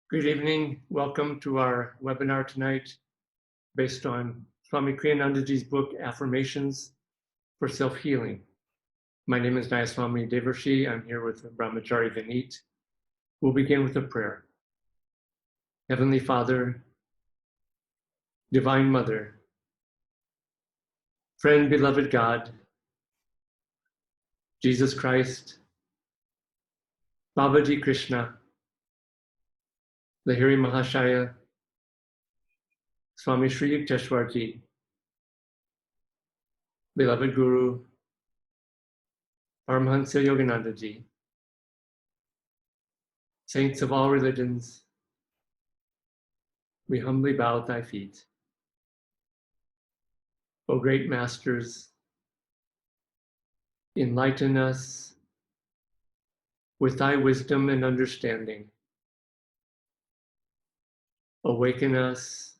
Good evening. Welcome to our webinar tonight based on Swami Kriyanandaji's book, Affirmations for Self-Healing. My name is Nayaswami Devarshi. I'm here with Brahmachari Vineet. We'll begin with a prayer. Heavenly Father, Divine Mother, friend, beloved God, Jesus Christ, Babaji Krishna, Lahiri Mahashaya, Swami Sri Yukteswarji, beloved Guru, Paramahansa Yoganandaji, saints of all religions, we humbly bow at thy feet. O great masters, enlighten us with thy wisdom and understanding. Awaken us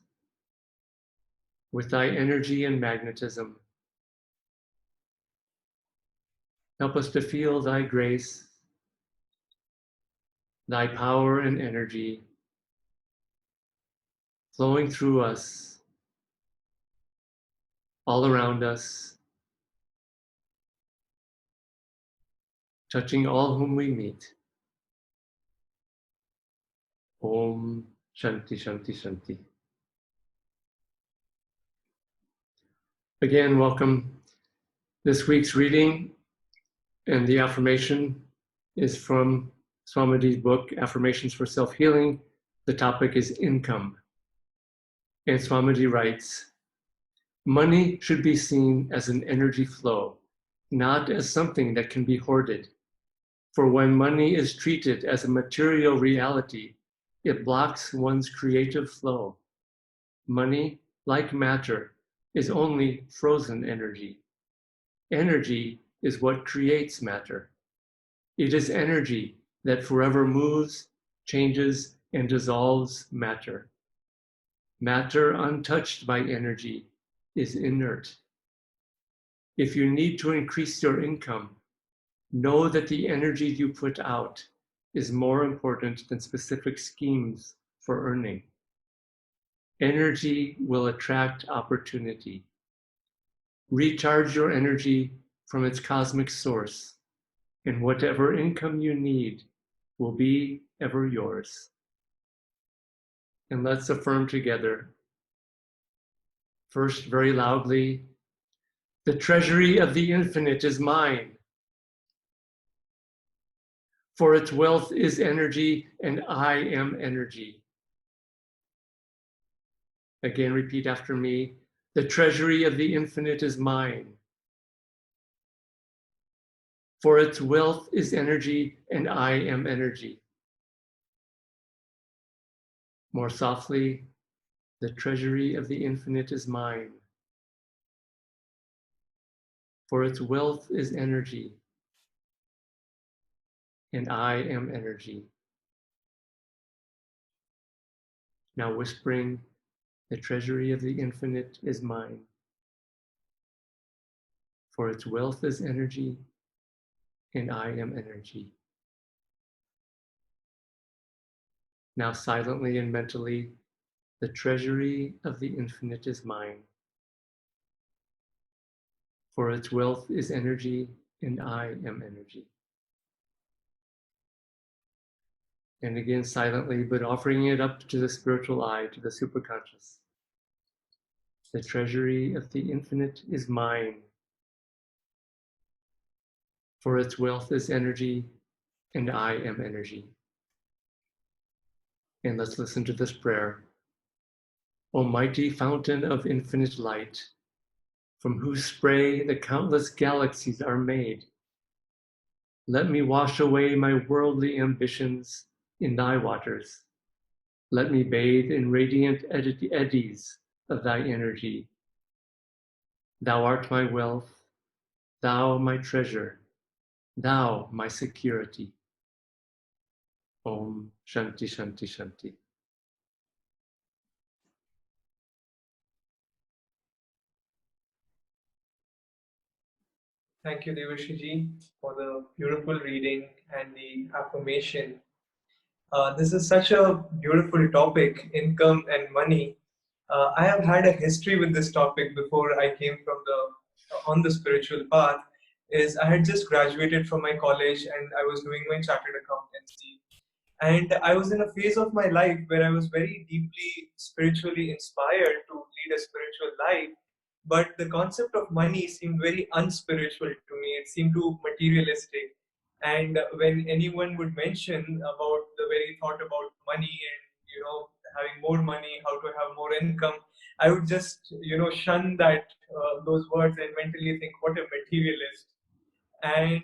with thy energy and magnetism. Help us to feel thy grace, thy power and energy flowing through us, all around us, touching all whom we meet. Om Shanti Shanti Shanti. Again, welcome. This week's reading and the affirmation is from Swamiji's book, Affirmations for Self-Healing. The topic is income. And Swamiji writes, money should be seen as an energy flow, not as something that can be hoarded. For when money is treated as a material reality, it blocks one's creative flow. Money, like matter, is only frozen energy. Energy is what creates matter. It is energy that forever moves, changes, and dissolves matter. Matter untouched by energy is inert. If you need to increase your income, know that the energy you put out is more important than specific schemes for earning. Energy will attract opportunity. Recharge your energy from its cosmic source, and whatever income you need will be ever yours. And let's affirm together. First, very loudly, the treasury of the infinite is mine. For its wealth is energy, and I am energy. Again, repeat after me. The treasury of the infinite is mine. For its wealth is energy, and I am energy. More softly, the treasury of the infinite is mine. For its wealth is energy, and I am energy. Now whispering, the treasury of the infinite is mine. For its wealth is energy, and I am energy. Now silently and mentally, the treasury of the infinite is mine. For its wealth is energy, and I am energy. And again, silently, but offering it up to the spiritual eye, to the superconscious. The treasury of the infinite is mine. For its wealth is energy, and I am energy. And let's listen to this prayer. Almighty fountain of infinite light, from whose spray the countless galaxies are made, let me wash away my worldly ambitions in thy waters. Let me bathe in radiant eddies of thy energy. Thou art my wealth, thou my treasure, thou my security. Om Shanti Shanti Shanti. Thank you, Devarshi ji, for the beautiful reading and the affirmation. This is such a beautiful topic, income and money. I have had a history with this topic before I came from the on the spiritual path. Is I had just graduated from my college and I was doing my chartered accountancy. And I was in a phase of my life where I was very deeply spiritually inspired to lead a spiritual life. But the concept of money seemed very unspiritual to me. It seemed too materialistic. And when anyone would mention about the very thought about money and, having more money, how to have more income, I would just, shun those words and mentally think, what a materialist. And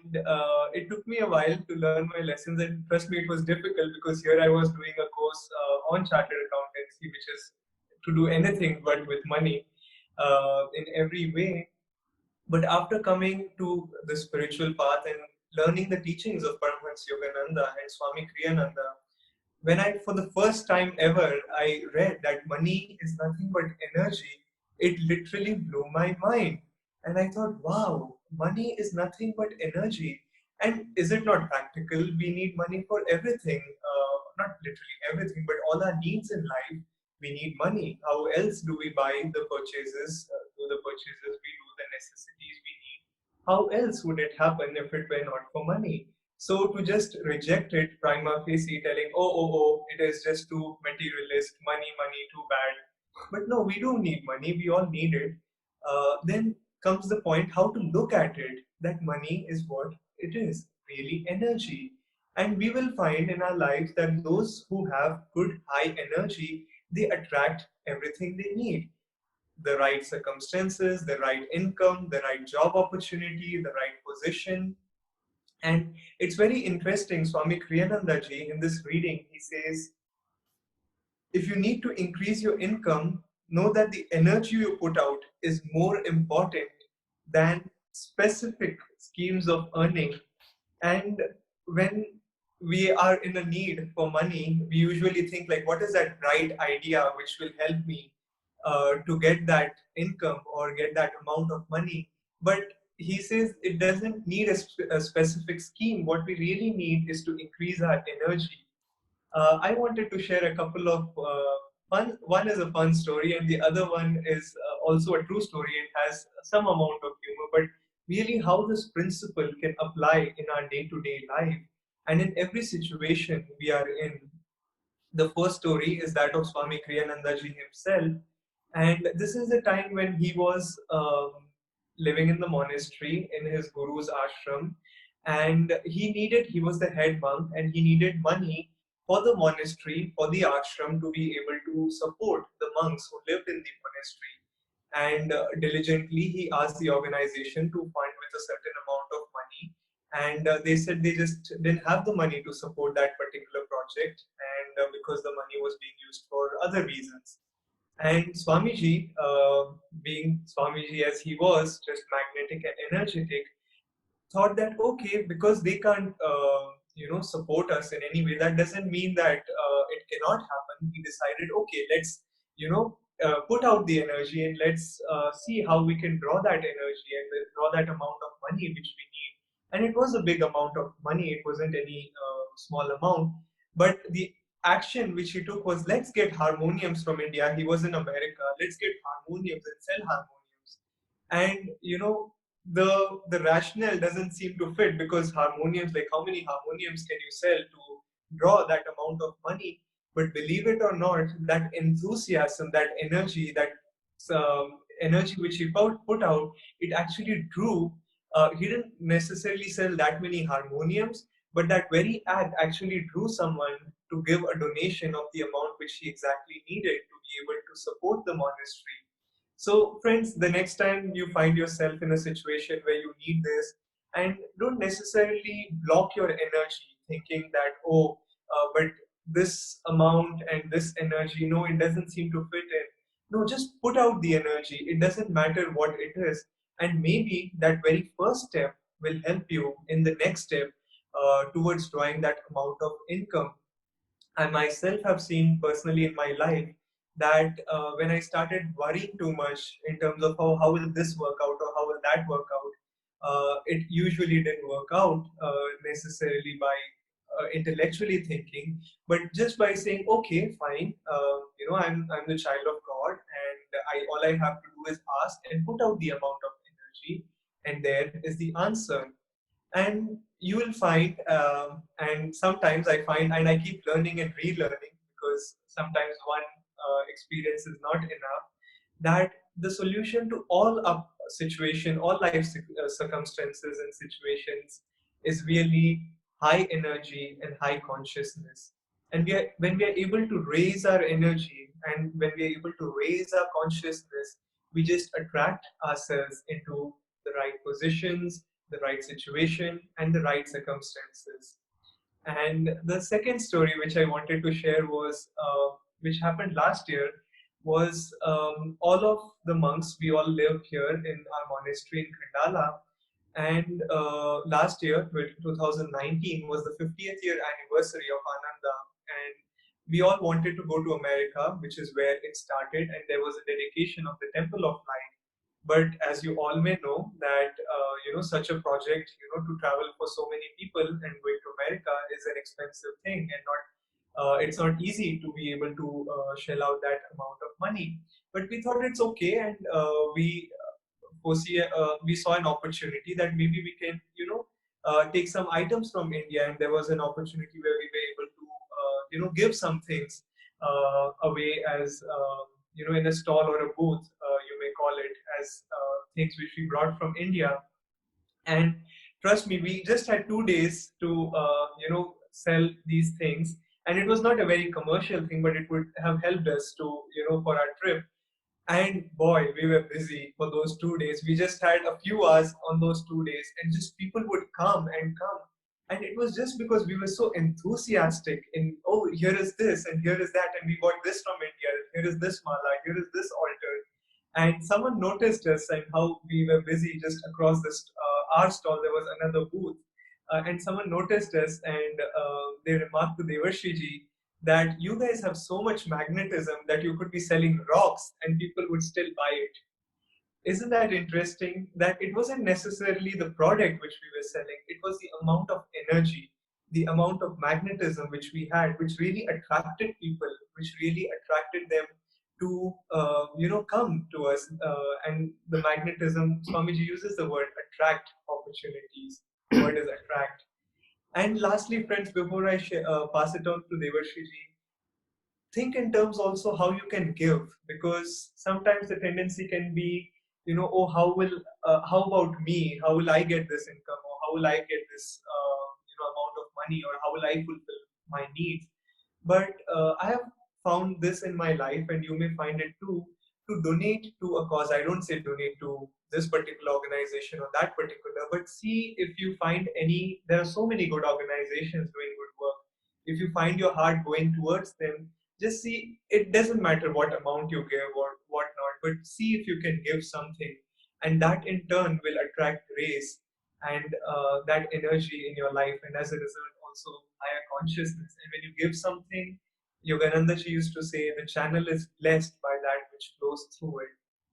it took me a while to learn my lessons, and trust me, it was difficult because here I was doing a course on chartered accountancy, which is to do anything but with money in every way. But after coming to the spiritual path and learning the teachings of Paramahansa Yogananda and Swami Kriyananda, when I, for the first time ever, I read that money is nothing but energy, it literally blew my mind. And I thought, wow, money is nothing but energy. And is it not practical? We need money for everything, not literally everything, but all our needs in life. We need money. How else do we buy the purchases, do the purchases we do, the necessities we need? How else would it happen if it were not for money? So to just reject it prima facie, telling, it is just too materialist, money, money, too bad. But no, we do need money, we all need it. Then comes the point how to look at it, that money is what it is, really energy. And we will find in our lives that those who have good high energy, they attract everything they need, the right circumstances, the right income, the right job opportunity, the right position. And it's very interesting, Swami Kriyananda ji, in this reading, he says, if you need to increase your income, know that the energy you put out is more important than specific schemes of earning. And when we are in a need for money, we usually think like, what is that bright idea which will help me to get that income or get that amount of money? But he says it doesn't need a specific scheme. What we really need is to increase our energy. I wanted to share a couple of fun. One is a fun story, and the other one is also a true story. It has some amount of humor, but really how this principle can apply in our day-to-day life and in every situation we are in. The first story is that of Swami Kriyananda ji himself, and this is the time when he was living in the monastery in his guru's ashram, and he was the head monk, and he needed money for the monastery, for the ashram to be able to support the monks who lived in the monastery. And diligently he asked the organization to fund with a certain amount of money, and they said they just didn't have the money to support that particular project, and because the money was being used for other reasons. And Swamiji, being Swamiji as he was, just magnetic and energetic, thought that okay, because they can't support us in any way, that doesn't mean that it cannot happen. He decided, okay, let's put out the energy, and let's see how we can draw that energy and then draw that amount of money which we need. And it was a big amount of money, it wasn't any small amount. But the action which he took was, let's get harmoniums from India. He was in America. Let's get harmoniums and sell harmoniums. And the rationale doesn't seem to fit, because harmoniums, like how many harmoniums can you sell to draw that amount of money? But believe it or not, that enthusiasm, that energy, that energy which he put out, it actually drew. He didn't necessarily sell that many harmoniums, but that very act actually drew someone to give a donation of the amount which he exactly needed to be able to support the monastery. So, friends, the next time you find yourself in a situation where you need this, and don't necessarily block your energy thinking that, but this amount and this energy, no, it doesn't seem to fit in. No, just put out the energy. It doesn't matter what it is. And maybe that very first step will help you in the next step towards drawing that amount of income. I myself have seen personally in my life that when I started worrying too much in terms of how will this work out or how will that work out, it usually didn't work out necessarily by intellectually thinking, but just by saying, okay, fine, I'm the child of God, and all I have to do is ask and put out the amount of energy, and there is the answer. And you will find, and sometimes I find, and I keep learning and relearning, because sometimes one experience is not enough, that the solution to all up situation, all life circumstances and situations, is really high energy and high consciousness. And when we are able to raise our energy, and when we are able to raise our consciousness, we just attract ourselves into the right positions, the right situation, and the right circumstances. And the second story which I wanted to share was, which happened last year, was all of the monks, we all live here in our monastery in Khandala. And last year, 2019, was the 50th year anniversary of Ananda. And we all wanted to go to America, which is where it started, and there was a dedication of the Temple of Light. But as you all may know, that such a project, to travel for so many people and going to America is an expensive thing, and not it's not easy to be able to shell out that amount of money. But we thought it's okay, and we saw an opportunity that maybe we can take some items from India, and there was an opportunity where we were able to give some things away as in a stall or a booth, you may call it, as things which we brought from India. And trust me, we just had 2 days to sell these things, and it was not a very commercial thing, but it would have helped us to for our trip. And boy, we were busy for those 2 days. We just had a few hours on those 2 days, and just people would come and come. And it was just because we were so enthusiastic in, oh, here is this and here is that, and we bought this from India, here is this mala, here is this altar. And someone noticed us and how we were busy just across this our stall. There was another booth, and someone noticed us, and they remarked to Devarshi ji that you guys have so much magnetism that you could be selling rocks and people would still buy it. Isn't that interesting? That it wasn't necessarily the product which we were selling, it was the amount of energy, the amount of magnetism which we had, which really attracted people, which really attracted them to come to us. And the magnetism, Swamiji uses the word attract opportunities. The word is attract. And lastly, friends, before I pass it on to Devarshi ji, think in terms also how you can give, because sometimes the tendency can be, oh, how about me? How will I get this income, or how will I get this amount of money, or how will I fulfill my needs? But I have found this in my life, and you may find it too, to donate to a cause. I don't say donate to this particular organization or that particular, but see if you find any. There are so many good organizations doing good work. If you find your heart going towards them, just see, it doesn't matter what amount you give or what not, but see if you can give something, and that in turn will attract grace and that energy in your life, and as a result also higher consciousness. And when you give something, Yogananda ji used to say, the channel is blessed by that which flows through it.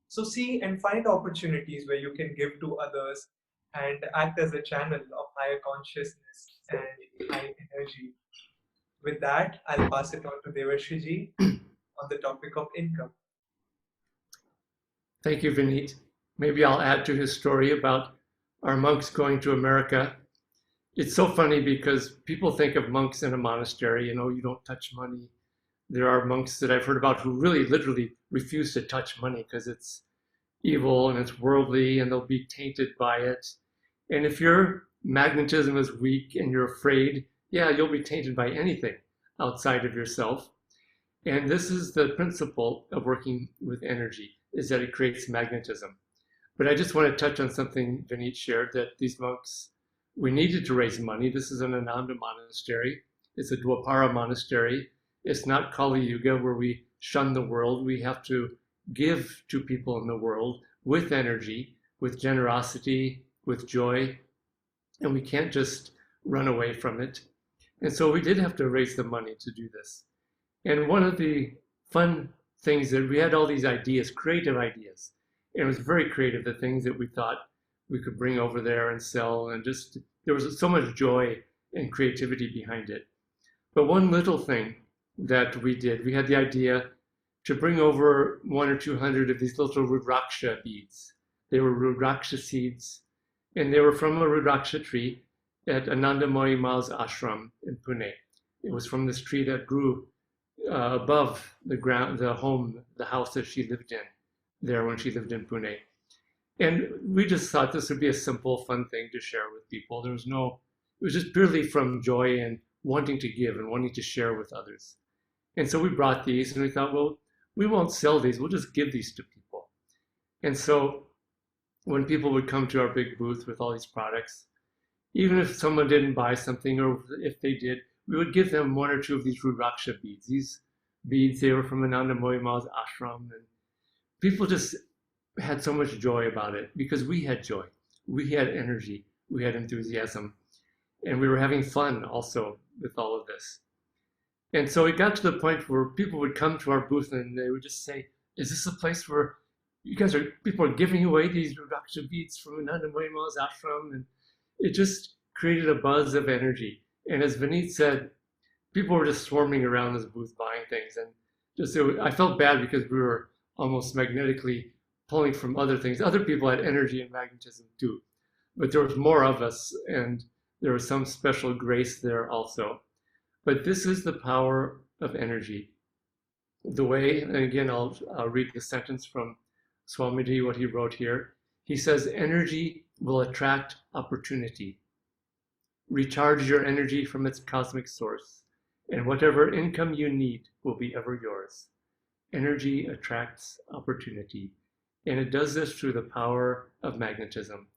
So see and find opportunities where you can give to others and act as a channel of higher consciousness and high energy. With that, I'll pass it on to Devarshi ji on the topic of income. Thank you, Vineet. Maybe I'll add to his story about our monks going to America. It's so funny because people think of monks in a monastery, you don't touch money. There are monks that I've heard about who really literally refuse to touch money because it's evil and it's worldly and they'll be tainted by it. And if your magnetism is weak and you're afraid, yeah, you'll be tainted by anything outside of yourself. And this is the principle of working with energy, is that it creates magnetism. But I just want to touch on something Vineet shared, that these monks, we needed to raise money. This is an Ananda Monastery. It's a Dwapara monastery. It's not Kali Yuga where we shun the world. We have to give to people in the world with energy, with generosity, with joy, and we can't just run away from it. And so we did have to raise the money to do this. And one of the fun things that we had all these ideas, creative ideas, and it was very creative, the things that we thought we could bring over there and sell, and just there was so much joy and creativity behind it. But one little thing that we did, we had the idea to bring over 100 or 200 of these little Rudraksha beads. They were Rudraksha seeds, and they were from a Rudraksha tree at Ananda Monastery's ashram in Pune. It was from this tree that grew above the ground, the house that she lived in there when she lived in Pune. And we just thought this would be a simple, fun thing to share with people. It was just purely from joy and wanting to give and wanting to share with others. And so we brought these and we thought, well, we won't sell these, we'll just give these to people. And so when people would come to our big booth with all these products, even if someone didn't buy something, or if they did, we would give them 1 or 2 of these Rudraksha beads. These beads, they were from Ananda Monastery's ashram, and people just had so much joy about it because we had joy, we had energy, we had enthusiasm, and we were having fun also with all of this. And so it got to the point where people would come to our booth and they would just say, is this a place where people are giving away these Rudraksha beads from Ananda Monastery's ashram? And it just created a buzz of energy. And as Vineet said, people were just swarming around this booth buying things. And I felt bad because we were almost magnetically pulling from other things. Other people had energy and magnetism too, but there was more of us, and there was some special grace there also. But this is the power of energy. The way, and again, I'll read the sentence from Swamiji, what he wrote here. He says, energy will attract opportunity. Recharge your energy from its cosmic source, and whatever income you need will be ever yours. Energy attracts opportunity, and it does this through the power of magnetism.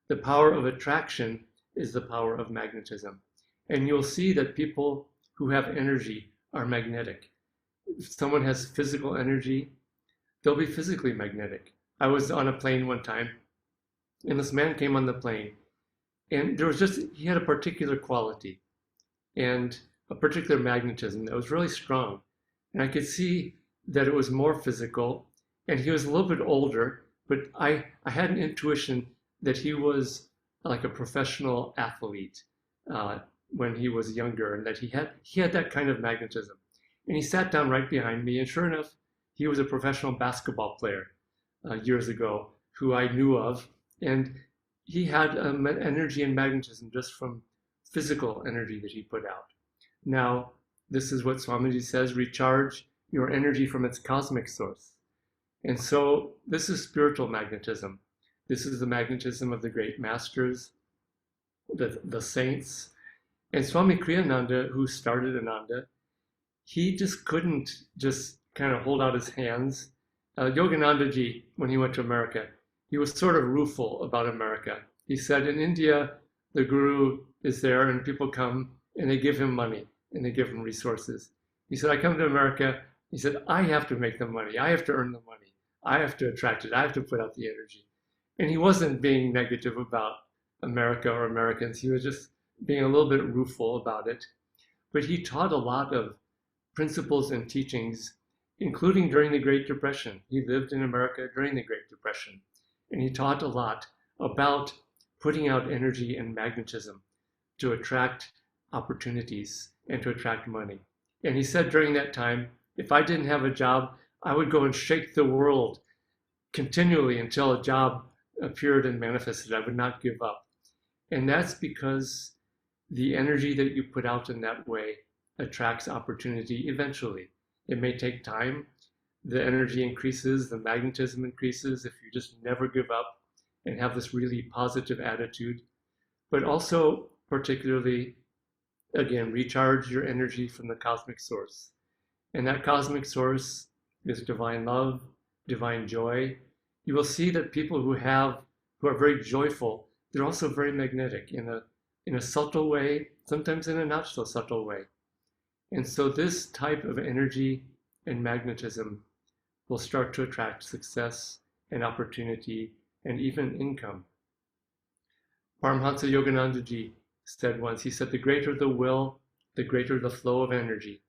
The power of attraction is the power of magnetism. And you'll see that people who have energy are magnetic. If someone has physical energy, they'll be physically magnetic. I was on a plane one time, and this man came on the plane, and he had a particular quality and a particular magnetism that was really strong. And I could see that it was more physical, and he was a little bit older, but I had an intuition that he was like a professional athlete when he was younger, and that he had that kind of magnetism. And he sat down right behind me, and sure enough, he was a professional basketball player years ago who I knew of, and he had energy and magnetism just from physical energy that he put out. Now, this is what Swamiji says, recharge your energy from its cosmic source. And so this is spiritual magnetism. This is the magnetism of the great masters, the saints. And Swami Kriyananda, who started Ananda, he just couldn't just kind of hold out his hands. Yogananda Ji, when he went to America, he was sort of rueful about America. He said, in India, the guru is there and people come and they give him money and they give him resources. He said, I come to America. He said, I have to make the money. I have to earn the money. I have to attract it. I have to put out the energy. And he wasn't being negative about America or Americans. He was just being a little bit rueful about it. But he taught a lot of principles and teachings, including during the Great Depression. He lived in America during the Great Depression. And he taught a lot about putting out energy and magnetism to attract opportunities and to attract money. And he said during that time, if I didn't have a job, I would go and shake the world continually until a job appeared and manifested. I would not give up. And that's because the energy that you put out in that way attracts opportunity eventually. It may take time. The energy increases, the magnetism increases if you just never give up and have this really positive attitude. But also, particularly, again, recharge your energy from the cosmic source. And that cosmic source is divine love, divine joy. You will see that people who are very joyful, they're also very magnetic in a subtle way, sometimes in a not so subtle way. And so this type of energy and magnetism will start to attract success and opportunity and even income. Paramahansa Yogananda Ji said once, he said, the greater the will, the greater the flow of energy.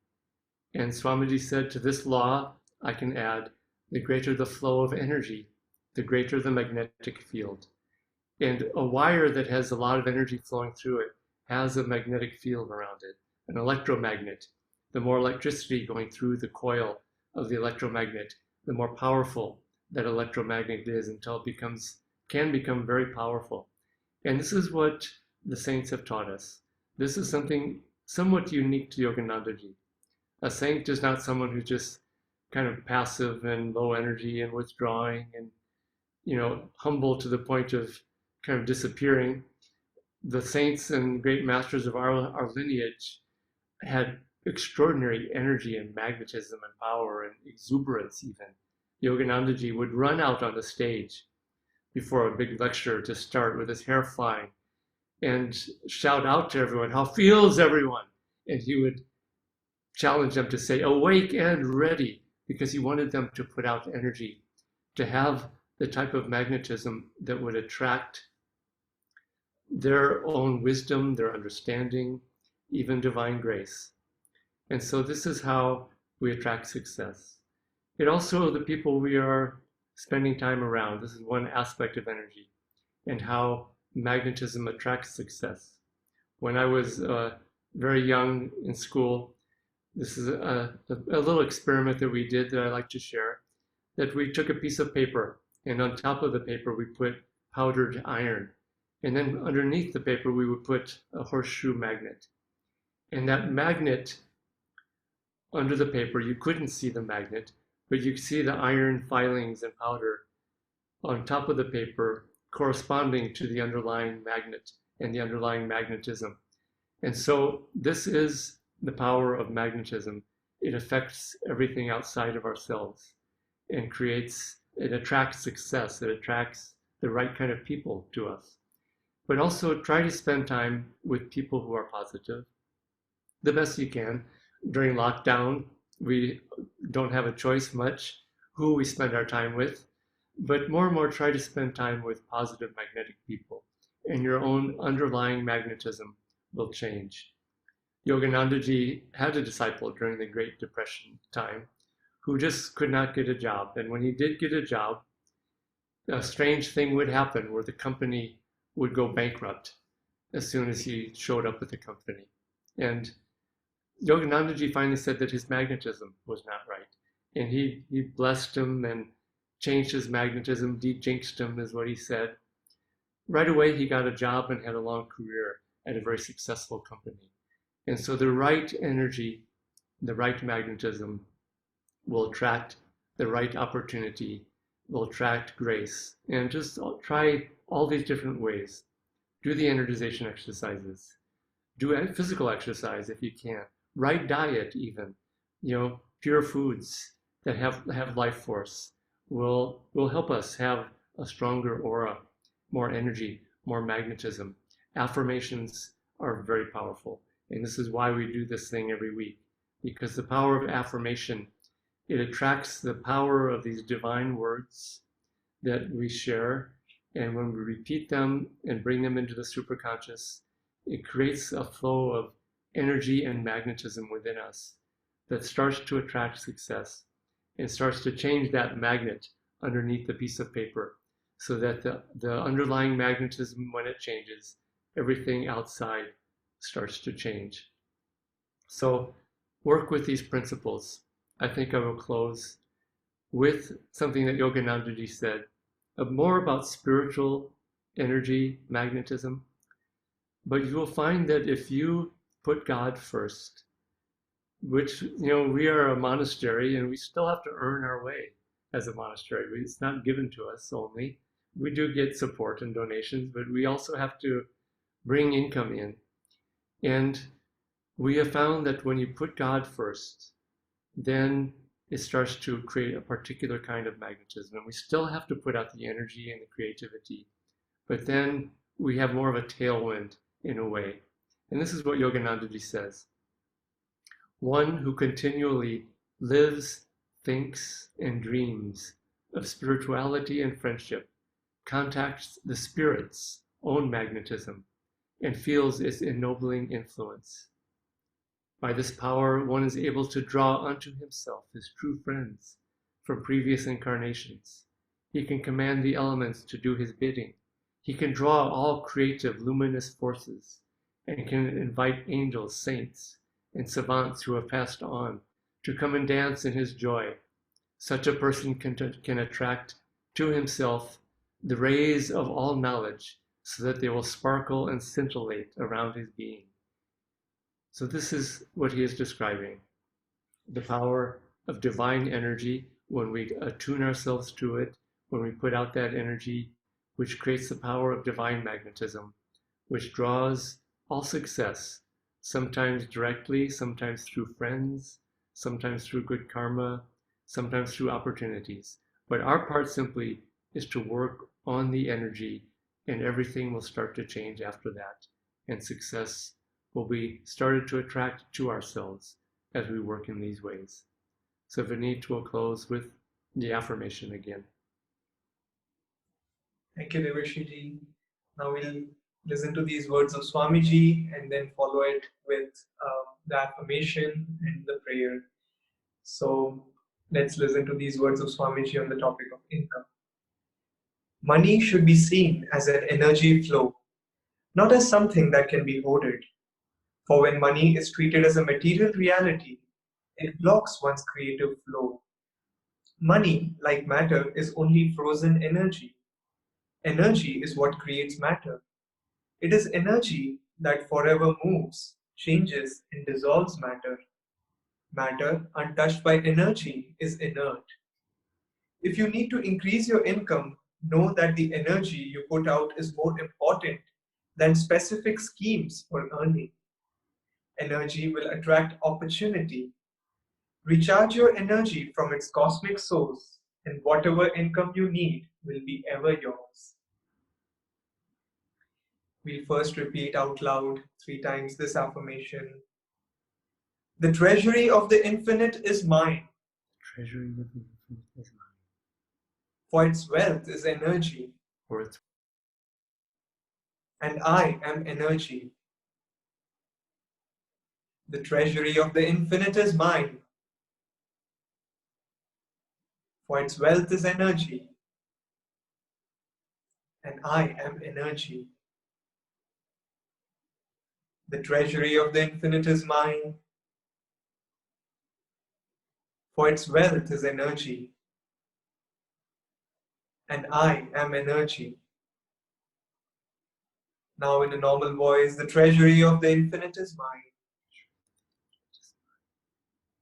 And Swamiji said, to this law, I can add, the greater the flow of energy, the greater the magnetic field. And a wire that has a lot of energy flowing through it has a magnetic field around it, an electromagnet. The more electricity going through the coil of the electromagnet, the more powerful that electromagnet is, until it can become very powerful. And this is what the saints have taught us. This is something somewhat unique to Yoganandaji. A saint is not someone who's just kind of passive and low energy and withdrawing and, humble to the point of kind of disappearing. The saints and great masters of our lineage had extraordinary energy and magnetism and power and exuberance even. Yoganandaji would run out on the stage before a big lecture to start with his hair flying and shout out to everyone, "How feels everyone?" And he would challenge them to say, "Awake and ready," because he wanted them to put out energy, to have the type of magnetism that would attract their own wisdom, their understanding, even divine grace. And so this is how we attract success. It also, the people we are spending time around, this is one aspect of energy and how magnetism attracts success. When I was very young in school, this is a little experiment that we did that I like to share, that we took a piece of paper, and on top of the paper we put powdered iron. And then underneath the paper we would put a horseshoe magnet. And that magnet, under the paper, you couldn't see the magnet, but you could see the iron filings and powder on top of the paper corresponding to the underlying magnet and the underlying magnetism. And so this is the power of magnetism. It affects everything outside of ourselves and it attracts success. It attracts the right kind of people to us. But also try to spend time with people who are positive the best you can. During lockdown, we don't have a choice much who we spend our time with, but more and more try to spend time with positive magnetic people, and your own underlying magnetism will change. Yoganandaji had a disciple during the Great Depression time who just could not get a job. And when he did get a job, a strange thing would happen where the company would go bankrupt as soon as he showed up at the company. And Yoganandaji finally said that his magnetism was not right. And he blessed him and changed his magnetism, de-jinxed him is what he said. Right away, he got a job and had a long career at a very successful company. And so the right energy, the right magnetism will attract the right opportunity, will attract grace. And just try all these different ways. Do the energization exercises. Do physical exercise if you can. Right diet even. Pure foods that have life force will help us have a stronger aura, more energy, more magnetism. Affirmations are very powerful. And this is why we do this thing every week. Because the power of affirmation, it attracts the power of these divine words that we share. And when we repeat them and bring them into the superconscious, it creates a flow of energy and magnetism within us that starts to attract success and starts to change that magnet underneath the piece of paper, so that the underlying magnetism, when it changes, everything outside starts to change. So work with these principles. I think I will close with something that Yoganandaji said, more about spiritual energy, magnetism. But you will find that if you put God first, which, we are a monastery and we still have to earn our way as a monastery. It's not given to us only. We do get support and donations, but we also have to bring income in. And we have found that when you put God first, then it starts to create a particular kind of magnetism. And we still have to put out the energy and the creativity, but then we have more of a tailwind in a way. And this is what Yoganandaji says. One who continually lives, thinks, and dreams of spirituality and friendship contacts the spirit's own magnetism and feels its ennobling influence. By this power, one is able to draw unto himself his true friends from previous incarnations. He can command the elements to do his bidding. He can draw all creative, luminous forces and can invite angels, saints, and savants who have passed on to come and dance in his joy. Such a person can attract to himself the rays of all knowledge so that they will sparkle and scintillate around his being. So this is what he is describing. The power of divine energy when we attune ourselves to it, when we put out that energy, which creates the power of divine magnetism, which draws all success, sometimes directly, sometimes through friends, sometimes through good karma, sometimes through opportunities. But our part simply is to work on the energy, and everything will start to change after that. And success will be started to attract to ourselves as we work in these ways. So Vineet will close with the affirmation again. Thank you, Devarshi ji. Now we'll listen to these words of Swamiji and then follow it with the affirmation and the prayer. So let's listen to these words of Swamiji on the topic of income. Money should be seen as an energy flow, not as something that can be hoarded. For when money is treated as a material reality, it blocks one's creative flow. Money, like matter, is only frozen energy. Energy is what creates matter. It is energy that forever moves, changes, and dissolves matter. Matter, untouched by energy, is inert. If you need to increase your income, know that the energy you put out is more important than specific schemes for earning. Energy will attract opportunity. Recharge your energy from its cosmic source, and whatever income you need will be ever yours. We'll first repeat out loud 3 times this affirmation. The treasury of the infinite is mine. Treasury of the infinite is mine. For its wealth is energy. For its And I am energy. The treasury of the infinite is mine. For its wealth is energy. And I am energy. The treasury of the infinite is mine. For its wealth is energy. And I am energy. Now in a normal voice, the treasury of the infinite is mine.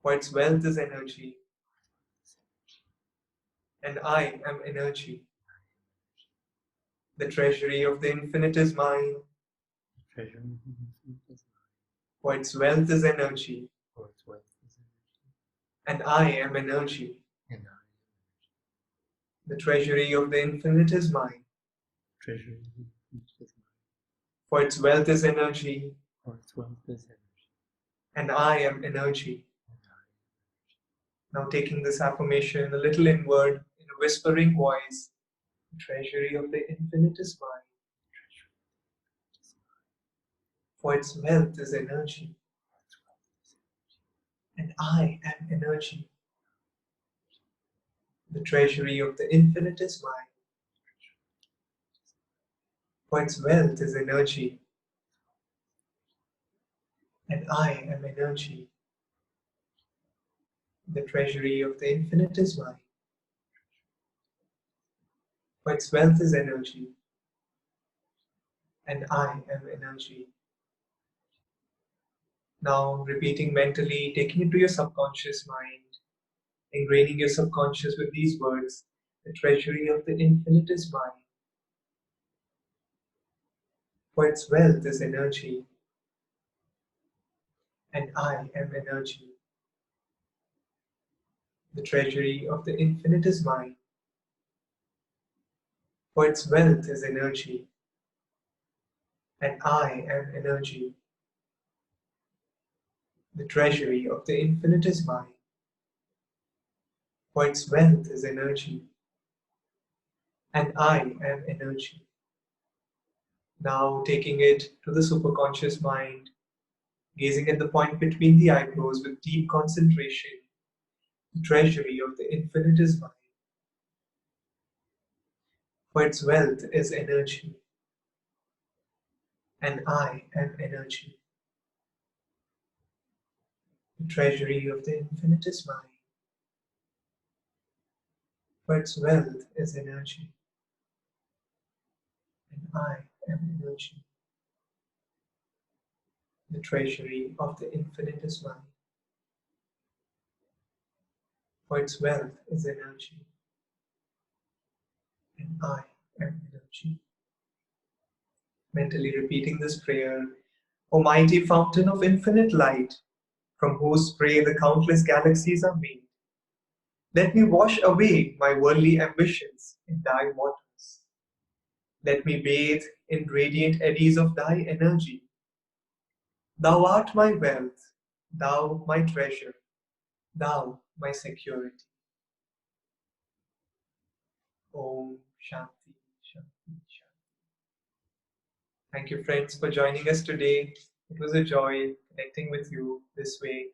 For its wealth is energy. And I am energy. The treasury of the infinite is mine. treasury of the infinite is mine. For its wealth is energy. For its wealth is energy. And I am energy. And I am energy. The treasury of the infinite is mine. Treasury of the infinite is mine. For its wealth is energy. For its wealth is energy. And I am energy. And I am energy. Now taking this affirmation a little inward in a whispering voice. The treasury of the infinite is mine. For its wealth is energy. And I am energy. The treasury of the infinite is mine. For its wealth is energy. And I am energy. The treasury of the infinite is mine. For its wealth is energy. And I am energy. Now repeating mentally, taking it to your subconscious mind, ingraining your subconscious with these words. The treasury of the infinite is mine. For its wealth is energy. And I am energy. The treasury of the infinite is mine. For its wealth is energy. And I am energy. The treasury of the infinite is mine. For its wealth is energy. And I am energy. Now taking it to the superconscious mind, gazing at the point between the eyebrows with deep concentration. The treasury of the infinite is mine. For its wealth is energy. and I am energy. The treasury of the infinite is mine, for its wealth is energy, and I am energy. The treasury of the infinite is mine, for its wealth is energy, and I am energy. Mentally repeating this prayer, O mighty fountain of infinite light, from whose spray the countless galaxies are made, let me wash away my worldly ambitions in thy waters. Let me bathe in radiant eddies of thy energy. Thou art my wealth, thou my treasure, thou my security. Om Shanti, Shanti, Shanti. Thank you, friends, for joining us today. It was a joy connecting with you this way.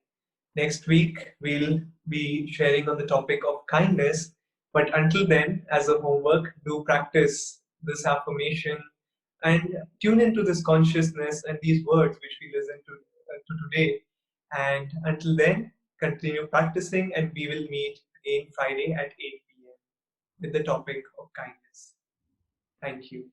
Next week, we'll be sharing on the topic of kindness. But until then, as a homework, do practice this affirmation and tune into this consciousness and these words which we listen to today. And until then, continue practicing, and we will meet again Friday at 8 p.m. with the topic of kindness. Thank you.